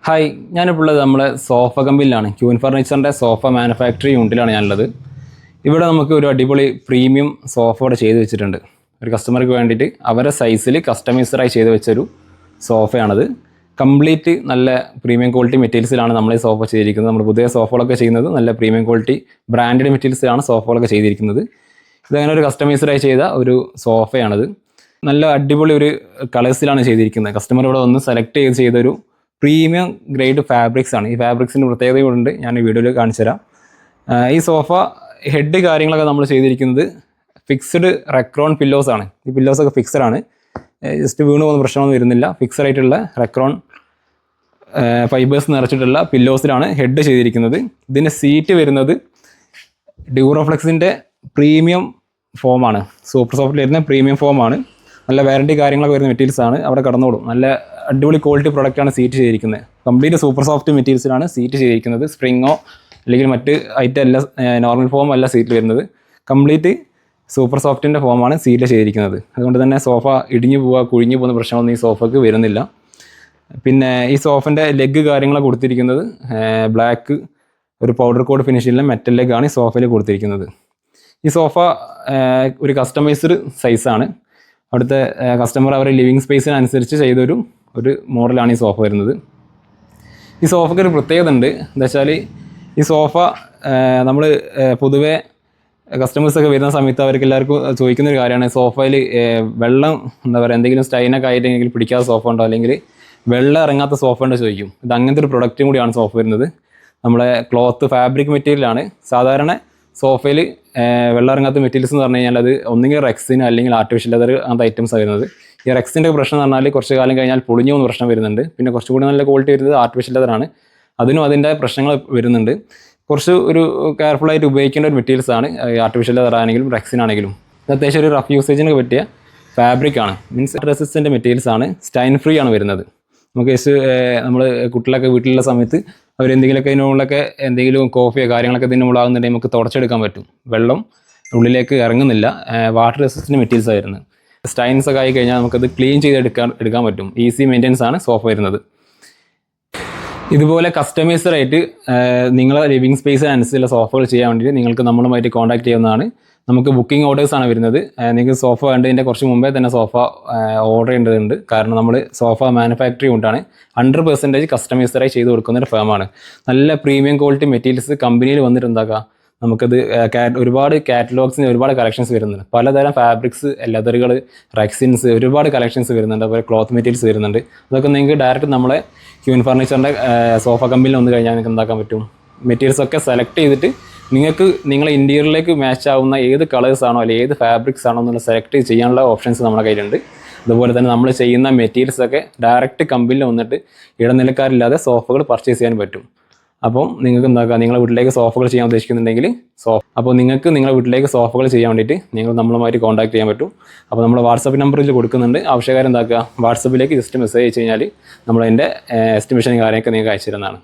Hi, ഞാനിപ്പോൾ ഉള്ളത് നമ്മുടെ സോഫ കമ്പനിയിലാണ്. ക്യൂൻ ഫർണിച്ചറിൻ്റെ സോഫ മാനുഫാക്ചറിങ് യൂണിറ്റിലാണ് ഞാനുള്ളത്. ഇവിടെ നമുക്ക് ഒരു അടിപൊളി പ്രീമിയം സോഫ ഇവിടെ ചെയ്ത് വെച്ചിട്ടുണ്ട്. ഒരു കസ്റ്റമർക്ക് വേണ്ടിയിട്ട് അവരുടെ സൈസിൽ കസ്റ്റമൈസറായി ചെയ്ത് വെച്ചൊരു സോഫയാണത്. കംപ്ലീറ്റ് നല്ല പ്രീമിയം ക്വാളിറ്റി മെറ്റീരിയൽസിലാണ് നമ്മൾ ഈ സോഫ ചെയ്തിരിക്കുന്നത്. നമ്മൾ പുതിയ സോഫകളൊക്കെ ചെയ്യുന്നത് നല്ല പ്രീമിയം ക്വാളിറ്റി ബ്രാൻഡഡ് മെറ്റീരിയൽസിലാണ് സോഫകളൊക്കെ ചെയ്തിരിക്കുന്നത്. ഇതങ്ങനെ ഒരു കസ്റ്റമൈസറായി ചെയ്ത ഒരു സോഫയാണത്. നല്ല അടിപൊളി ഒരു കളേഴ്സിലാണ് ചെയ്തിരിക്കുന്നത്. കസ്റ്റമർ ഇവിടെ വന്ന് സെലക്ട് ചെയ്തൊരു പ്രീമിയം ഗ്രേഡ് ഫാബ്രിക്സ് ആണ്. ഈ ഫാബ്രിക്സിൻ്റെ പ്രത്യേകത കൊണ്ട് ഞാൻ ഈ വീഡിയോയിൽ കാണിച്ചു തരാം. ഈ സോഫ ഹെഡ് കാര്യങ്ങളൊക്കെ നമ്മൾ ചെയ്തിരിക്കുന്നത് ഫിക്സ്ഡ് റെക്രോൺ പില്ലോസ് ആണ്. ഈ പില്ലോസൊക്കെ ഫിക്സഡ് ആണ്, ജസ്റ്റ് വീണ് പോകുന്ന പ്രശ്നമൊന്നും വരുന്നില്ല. ഫിക്സഡ് ആയിട്ടുള്ള റെക്രോൺ ഫൈബേഴ്സ് നിറച്ചിട്ടുള്ള പില്ലോസിലാണ് ഹെഡ് ചെയ്തിരിക്കുന്നത്. ഇതിൻ്റെ സീറ്റ് വരുന്നത് ഡ്യൂറോഫ്ലെക്സിൻ്റെ പ്രീമിയം ഫോമാണ്. സൂപ്പർ സോഫ്റ്റിൽ വരുന്ന പ്രീമിയം ഫോമാണ്. നല്ല വാറണ്ടി കാര്യങ്ങളൊക്കെ വരുന്ന മെറ്റീരിയൽസ് ആണ്. അവിടെ കടന്നോളും. നല്ല അടിപൊളി ക്വാളിറ്റി പ്രൊഡക്റ്റാണ് സീറ്റ് ചെയ്തിരിക്കുന്നത്. കംപ്ലീറ്റ് സൂപ്പർ സോഫ്റ്റ് മെറ്റീരിയൽസിലാണ് സീറ്റ് ചെയ്തിരിക്കുന്നത്. സ്പ്രിങ്ങോ അല്ലെങ്കിൽ മറ്റ് ഐറ്റം അല്ല, നോർമൽ ഫോം അല്ല സീറ്റിൽ വരുന്നത്. കംപ്ലീറ്റ് സൂപ്പർ സോഫ്റ്റിൻ്റെ ഫോമാണ് സീറ്റ് ചെയ്തിരിക്കുന്നത്. അതുകൊണ്ട് തന്നെ സോഫ ഇടിഞ്ഞു പോവുക, കുഴിഞ്ഞു പോകുന്ന പ്രശ്നമൊന്നും ഈ സോഫയ്ക്ക് വരുന്നില്ല. പിന്നെ ഈ സോഫിൻ്റെ ലെഗ് കാര്യങ്ങളൊക്കെ കൊടുത്തിരിക്കുന്നത് ബ്ലാക്ക് ഒരു പൗഡർ കോഡ് ഫിനിഷിലുള്ള മെറ്റൽ ലെഗാണ് ഈ സോഫയിൽ കൊടുത്തിരിക്കുന്നത്. ഈ സോഫ ഒരു കസ്റ്റമൈസ്ഡ് സൈസാണ്. അവിടുത്തെ കസ്റ്റമർ അവരുടെ ലിവിങ് സ്പേസിനനുസരിച്ച് ചെയ്തൊരു മോഡലാണ് ഈ സോഫ വരുന്നത്. ഈ സോഫയ്ക്ക് ഒരു പ്രത്യേകത ഉണ്ട്. എന്താ വെച്ചാൽ ഈ സോഫ നമ്മൾ പൊതുവേ കസ്റ്റമേഴ്സൊക്കെ വരുന്ന സമയത്ത് അവർക്ക് എല്ലാവർക്കും ചോദിക്കുന്നൊരു കാര്യമാണ്, സോഫയിൽ വെള്ളം എന്താ പറയുക എന്തെങ്കിലും സ്റ്റൈനൊക്കെ ആയിട്ടെങ്കിൽ പിടിക്കാത്ത സോഫ ഉണ്ടോ, അല്ലെങ്കിൽ വെള്ളം ഇറങ്ങാത്ത സോഫ ഉണ്ടോ ചോദിക്കും. ഇത് അങ്ങനത്തെ ഒരു പ്രൊഡക്റ്റും കൂടിയാണ് സോഫ വരുന്നത്. നമ്മളെ ക്ലോത്ത് ഫാബ്രിക് മെറ്റീരിയലാണ്. സാധാരണ സോഫയിൽ വെള്ളം ഇറങ്ങാത്ത മെറ്റീരിയൽസ് എന്ന് പറഞ്ഞു കഴിഞ്ഞാൽ അത് ഒന്നുകിൽ റെക്സിന് അല്ലെങ്കിൽ ആർട്ടിഫിഷ്യൽ ലെതർ അങ്ങനത്തെ ഐറ്റംസ് വരുന്നത്. ഈ റെക്സിൻ്റെ പ്രശ്നം എന്ന് പറഞ്ഞാൽ കുറച്ച് കാലം കഴിഞ്ഞാൽ പൊളിഞ്ഞു പോകുന്ന പ്രശ്നം വരുന്നുണ്ട്. പിന്നെ കുറച്ചുകൂടി നല്ല ക്വാളിറ്റി വരുന്നത് ആർട്ടിഫിഷ്യൽ ലെതറാണ്. അതിനും അതിൻ്റെ പ്രശ്നങ്ങൾ വരുന്നുണ്ട്. കുറച്ച് ഒരു കെയർഫുള്ളായിട്ട് ഉപയോഗിക്കേണ്ട ഒരു മെറ്റീരിയൽസ് ആണ് ആർട്ടിഫിഷ്യൽ ലെതർ ആണെങ്കിലും റെക്സിനാണെങ്കിലും. ഇത് അത്യാവശ്യം ഒരു റഫ് യൂസേജിനൊക്കെ പറ്റിയ ഫാബ്രിക്കാണ്. മീൻസ് റെസിസ്റ്റൻ്റ് മെറ്റീരിയൽസ് ആണ്. സ്റ്റൈൻ ഫ്രീ ആണ് വരുന്നത്. നമുക്ക് നമ്മൾ കുട്ടികളൊക്കെ വീട്ടിലുള്ള സമയത്ത് അവരെന്തെങ്കിലുമൊക്കെ ഇതിനുള്ളിലൊക്കെ എന്തെങ്കിലും കോഫിയോ കാര്യങ്ങളൊക്കെ ഇതിനുള്ളിലാകുന്നുണ്ടെങ്കിൽ നമുക്ക് തുടച്ചെടുക്കാൻ പറ്റും. വെള്ളം ഉള്ളിലേക്ക് ഇറങ്ങുന്നില്ല. വാട്ടർ റെസിസ്റ്റൻ്റ് മെറ്റീരിയൽസ് ആയിരുന്നു. സ്റ്റൈൻസ് ഒക്കെ ആയി കഴിഞ്ഞാൽ നമുക്കത് ക്ലീൻ ചെയ്ത് എടുക്കാൻ പറ്റും. ഈസി മെയിൻ്റെനൻസ് ആണ് സോഫ വരുന്നത്. ഇതുപോലെ കസ്റ്റമൈസറായിട്ട് നിങ്ങളെ ലിവിങ് സ്പേസിനനുസരിച്ചുള്ള സോഫകൾ ചെയ്യാൻ വേണ്ടിയിട്ട് നിങ്ങൾക്ക് നമ്മളുമായിട്ട് കോൺടാക്ട് ചെയ്യുന്നതാണ്. നമുക്ക് ബുക്കിംഗ് ഓർഡേഴ്സാണ് വരുന്നത്. നിങ്ങൾക്ക് സോഫ വേണ്ടതിൻ്റെ കുറച്ച് മുമ്പേ തന്നെ സോഫ ഓർഡർ ചെയ്യേണ്ടതുണ്ട്. കാരണം നമ്മൾ സോഫ മാനുഫാക്ചറിങ് കൊണ്ടാണ് 100% കസ്റ്റമൈസറായി ചെയ്ത് കൊടുക്കുന്ന ഒരു ഫേമാണ്. നല്ല പ്രീമിയം ക്വാളിറ്റി മെറ്റീരിയൽസ് കമ്പനിയിൽ വന്നിട്ട് എന്താക്കുക, നമുക്കത് ഒരുപാട് കാറ്റലോഗ്സിന് ഒരുപാട് കളക്ഷൻസ് വരുന്നുണ്ട്. പലതരം ഫാബ്രിക്സ്, ലെതറുകൾ, റെക്സിൻസ് ഒരുപാട് കളക്ഷൻസ് വരുന്നുണ്ട്. അതുപോലെ ക്ലോത്ത് മെറ്റീരിയൽസ് വരുന്നുണ്ട്. അതൊക്കെ നിങ്ങൾക്ക് ഡയറക്റ്റ് നമ്മളെ ക്യൂൻ ഫർണിച്ചറിൻ്റെ സോഫ കമ്പനിയിൽ വന്നു കഴിഞ്ഞാൽ നിങ്ങൾക്ക് എന്താക്കാൻ പറ്റും, മെറ്റീരിയൽസ് ഒക്കെ സെലക്ട് ചെയ്തിട്ട് നിങ്ങൾക്ക് നിങ്ങളെ ഇൻറ്റീരിയറിലേക്ക് മാച്ച് ആവുന്ന ഏത് കളേഴ്സ് ആണോ അല്ലെങ്കിൽ ഏത് ഫാബ്രിക്സ് ആണോ എന്നുള്ള സെലക്ട് ചെയ്യാനുള്ള ഓപ്ഷൻസ് നമ്മുടെ കയ്യിലുണ്ട്. അതുപോലെ തന്നെ നമ്മൾ ചെയ്യുന്ന മെറ്റീരിയൽസൊക്കെ ഡയറക്റ്റ് കമ്പനിയിൽ വന്നിട്ട് ഇടനിലക്കാരില്ലാതെ സോഫകൾ പർച്ചേസ് ചെയ്യാൻ പറ്റും. അപ്പം നിങ്ങൾക്ക് എന്താക്കുക, നിങ്ങളുടെ വീട്ടിലേക്ക് സോഫകൾ ചെയ്യാൻ ഉദ്ദേശിക്കുന്നുണ്ടെങ്കിൽ അപ്പോൾ നിങ്ങൾക്ക് നിങ്ങളുടെ വീട്ടിലേക്ക് സോഫകൾ ചെയ്യാൻ വേണ്ടിയിട്ട് നിങ്ങൾ നമ്മളുമായിട്ട് കോൺടാക്ട് ചെയ്യാൻ പറ്റും. അപ്പോൾ നമ്മൾ വാട്സപ്പ് നമ്പറിൽ കൊടുക്കുന്നുണ്ട്. ആവശ്യക്കാർ എന്താക്കുക, വാട്സപ്പിലേക്ക് ജസ്റ്റ് മെസ്സേജ് അയച്ചു കഴിഞ്ഞാൽ നമ്മളതിൻ്റെ എസ്റ്റിമേഷൻ കാര്യമൊക്കെ നിങ്ങൾക്ക് അയച്ചു തരുന്നതാണ്.